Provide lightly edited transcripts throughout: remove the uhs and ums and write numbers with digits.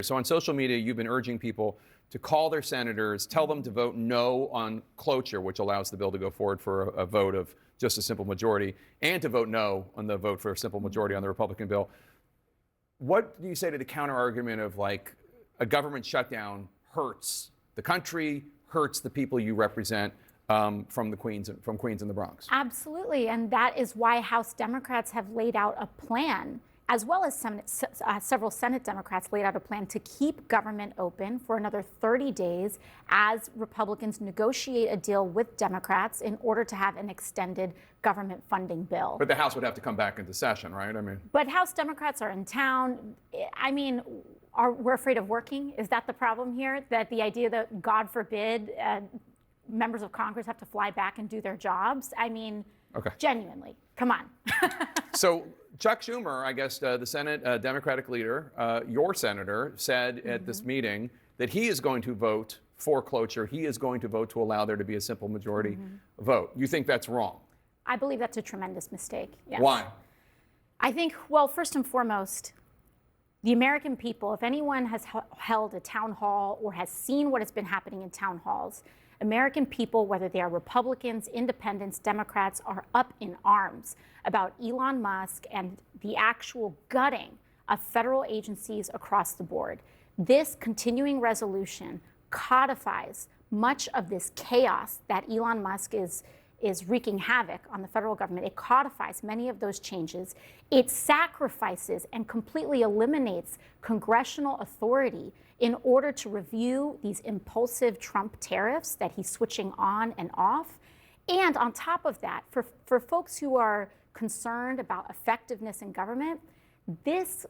So on social media, you've been urging people to call their senators, tell them to vote no on cloture, which allows the bill to go forward for a vote of just a simple majority, and to vote no on the vote for a simple majority on the Republican bill. What do you say to the counter argument of like a government shutdown hurts the country, hurts the people you represent from Queens and the Bronx? Absolutely, and that is why House Democrats have laid out a plan, as well as several Senate Democrats laid out a plan to keep government open for another 30 days as Republicans negotiate a deal with Democrats in order to have an extended government funding bill. But the House would have to come back into session, right? But House Democrats are in town. We're afraid of working? Is that the problem here? That the idea that, God forbid, members of Congress have to fly back and do their jobs? Okay. Genuinely, come on. So Chuck Schumer, I guess the Senate Democratic leader, your senator, said at this meeting that he is going to vote for cloture. He is going to vote to allow there to be a simple majority vote. You think that's wrong? I believe that's a tremendous mistake. Yes. Why? I think, well, first and foremost, the American people, if anyone has held a town hall or has seen what has been happening in town halls, American people, whether they are Republicans, independents, Democrats, are up in arms about Elon Musk and the actual gutting of federal agencies across the board. This continuing resolution codifies much of this chaos that Elon Musk is wreaking havoc on the federal government. It codifies many of those changes. It sacrifices and completely eliminates congressional authority in order to review these impulsive Trump tariffs that he's switching on and off. And on top of that, for folks who are concerned about effectiveness in government, this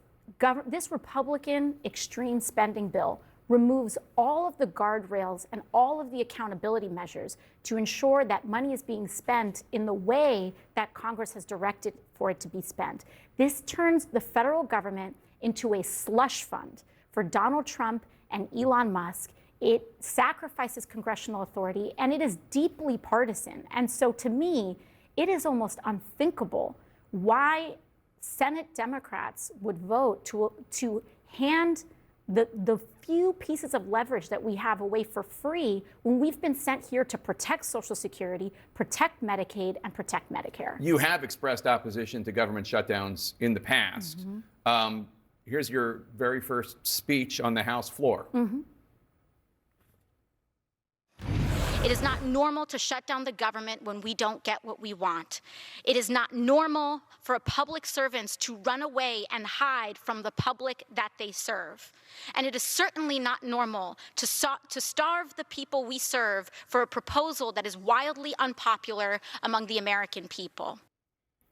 Republican extreme spending bill removes all of the guardrails and all of the accountability measures to ensure that money is being spent in the way that Congress has directed for it to be spent. This turns the federal government into a slush fund for Donald Trump and Elon Musk. It sacrifices congressional authority, and it is deeply partisan. And so to me, it is almost unthinkable why Senate Democrats would vote to hand the few pieces of leverage that we have away for free when we've been sent here to protect Social Security, protect Medicaid, and protect Medicare. You have expressed opposition to government shutdowns in the past. Here's your very first speech on the House floor. It is not normal to shut down the government when we don't get what we want. It is not normal for public servants to run away and hide from the public that they serve. And it is certainly not normal to starve the people we serve for a proposal that is wildly unpopular among the American people.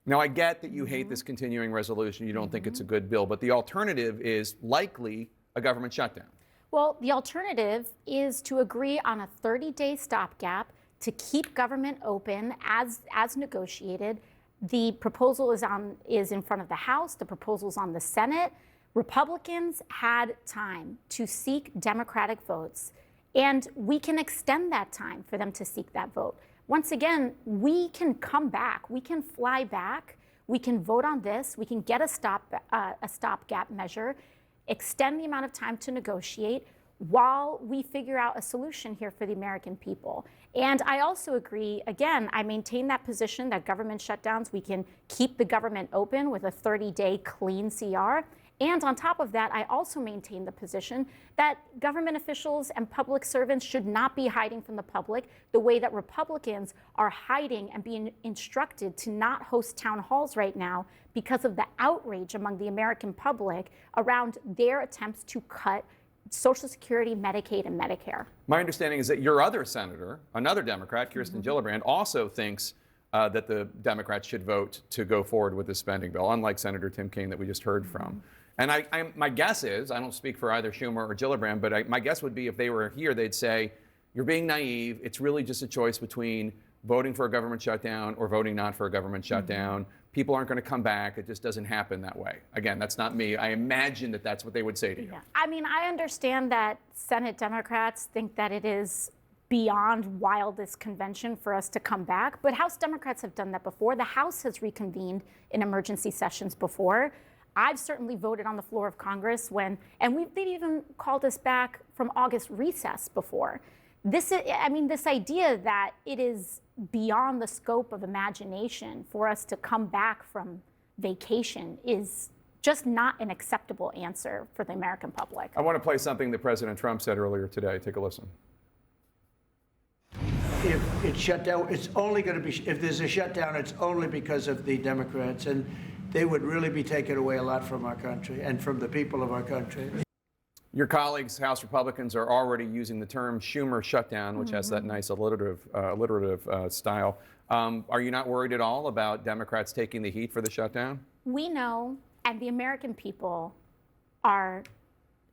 Now, I get that you hate this continuing resolution. You don't think it's a good bill, but the alternative is likely a government shutdown. Well, the alternative is to agree on a 30-day stopgap to keep government open as negotiated. The proposal is in front of the House. The proposal is on the Senate. Republicans had time to seek Democratic votes, and we can extend that time for them to seek that vote. Once again, we can come back. We can fly back. We can vote on this. We can get a stopgap measure, extend the amount of time to negotiate while we figure out a solution here for the American people. And I also agree, again, I maintain that position that government shutdowns, we can keep the government open with a 30-day clean CR. And on top of that, I also maintain the position that government officials and public servants should not be hiding from the public the way that Republicans are hiding and being instructed to not host town halls right now because of the outrage among the American public around their attempts to cut Social Security, Medicaid, and Medicare. My understanding is that your other senator, another Democrat, Kirsten Gillibrand, also thinks that the Democrats should vote to go forward with the spending bill, unlike Senator Tim Kaine that we just heard from. And my guess is, I don't speak for either Schumer or Gillibrand, but my guess would be if they were here, they'd say, you're being naive. It's really just a choice between voting for a government shutdown or voting not for a government shutdown. People aren't going to come back. It just doesn't happen that way. Again, that's not me. I imagine that that's what they would say to you. Yeah. I understand that Senate Democrats think that it is beyond wildest convention for us to come back, but House Democrats have done that before. The House has reconvened in emergency sessions before. I've certainly voted on the floor of Congress they've even called us back from August recess before. This idea that it is beyond the scope of imagination for us to come back from vacation is just not an acceptable answer for the American public. I want to play something that President Trump said earlier today. Take a listen. If it's shut down, it's only going to be, if there's a shutdown, it's only because of the Democrats, and they would really be taking away a lot from our country and from the people of our country. Your colleagues, House Republicans, are already using the term Schumer shutdown, which has that nice alliterative style. Are you not worried at all about Democrats taking the heat for the shutdown? We know, and the American people are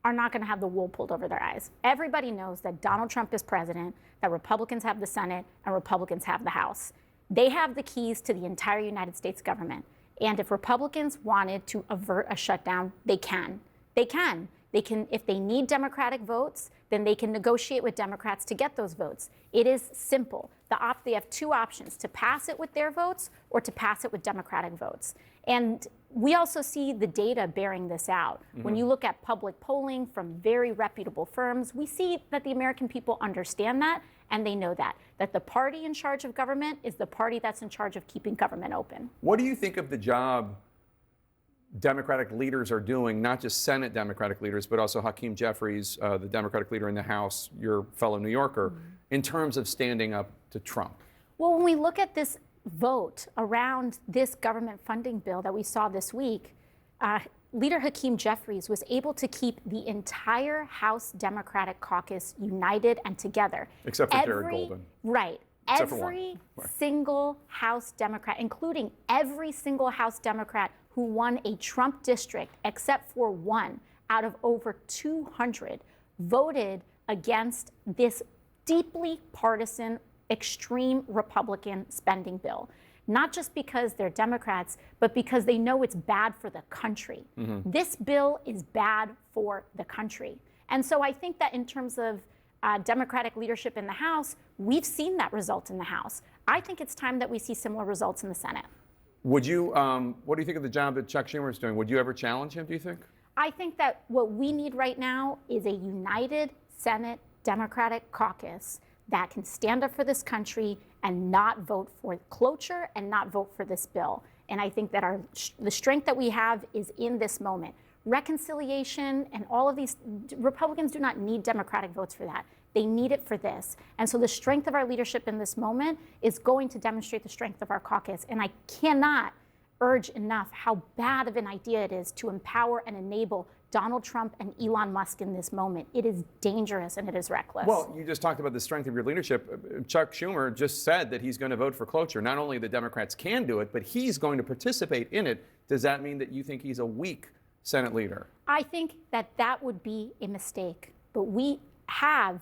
not going to have the wool pulled over their eyes. Everybody knows that Donald Trump is president, that Republicans have the Senate, and Republicans have the House. They have the keys to the entire United States government. And if Republicans wanted to avert a shutdown, they can. They can. They can, if they need Democratic votes, then they can negotiate with Democrats to get those votes. It is simple. They have two options, to pass it with their votes or to pass it with Democratic votes. And we also see the data bearing this out. When you look at public polling from very reputable firms, we see that the American people understand that, and they know that the party in charge of government is the party that's in charge of keeping government open. What do you think of the job Democratic leaders are doing, not just Senate Democratic leaders, but also Hakeem Jeffries, the Democratic leader in the House, your fellow New Yorker, in terms of standing up to Trump? Well, when we look at this vote around this government funding bill that we saw this week, Leader Hakeem Jeffries was able to keep the entire House Democratic caucus united and together. Except for Jared Golden. Right. Except for Every one. single House Democrat, including every single House Democrat who won a Trump district, except for one out of over 200, voted against this deeply partisan, extreme Republican spending bill. Not just because they're Democrats, but because they know it's bad for the country. This bill is bad for the country. And so I think that in terms of Democratic leadership in the House, we've seen that result in the House. I think it's time that we see similar results in the Senate. Would you, what do you think of the job that Chuck Schumer is doing? Would you ever challenge him, do you think? I think that what we need right now is a united Senate Democratic caucus that can stand up for this country and not vote for cloture and not vote for this bill. And I think that the strength that we have is in this moment. Reconciliation and all of these, Republicans do not need Democratic votes for that. They need it for this. And so the strength of our leadership in this moment is going to demonstrate the strength of our caucus. And I cannot urge enough how bad of an idea it is to empower and enable Donald Trump and Elon Musk in this moment. It is dangerous and it is reckless. Well, you just talked about the strength of your leadership. Chuck Schumer just said that he's going to vote for cloture. Not only the Democrats can do it, but he's going to participate in it. Does that mean that you think he's a weak Senate leader? I think that would be a mistake. But we have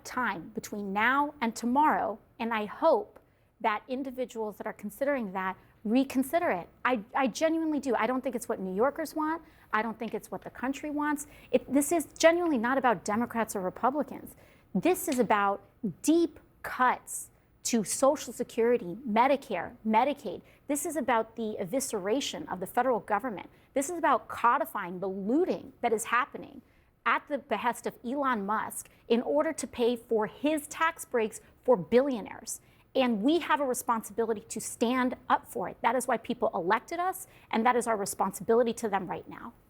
time between now and tomorrow, and I hope that individuals that are considering that reconsider it. I genuinely do. I don't think it's what New Yorkers want. I don't think it's what the country wants. This is genuinely not about Democrats or Republicans. This is about deep cuts to Social Security, Medicare, Medicaid. This is about the evisceration of the federal government. This is about codifying the looting that is happening at the behest of Elon Musk in order to pay for his tax breaks for billionaires. And we have a responsibility to stand up for it. That is why people elected us, and that is our responsibility to them right now.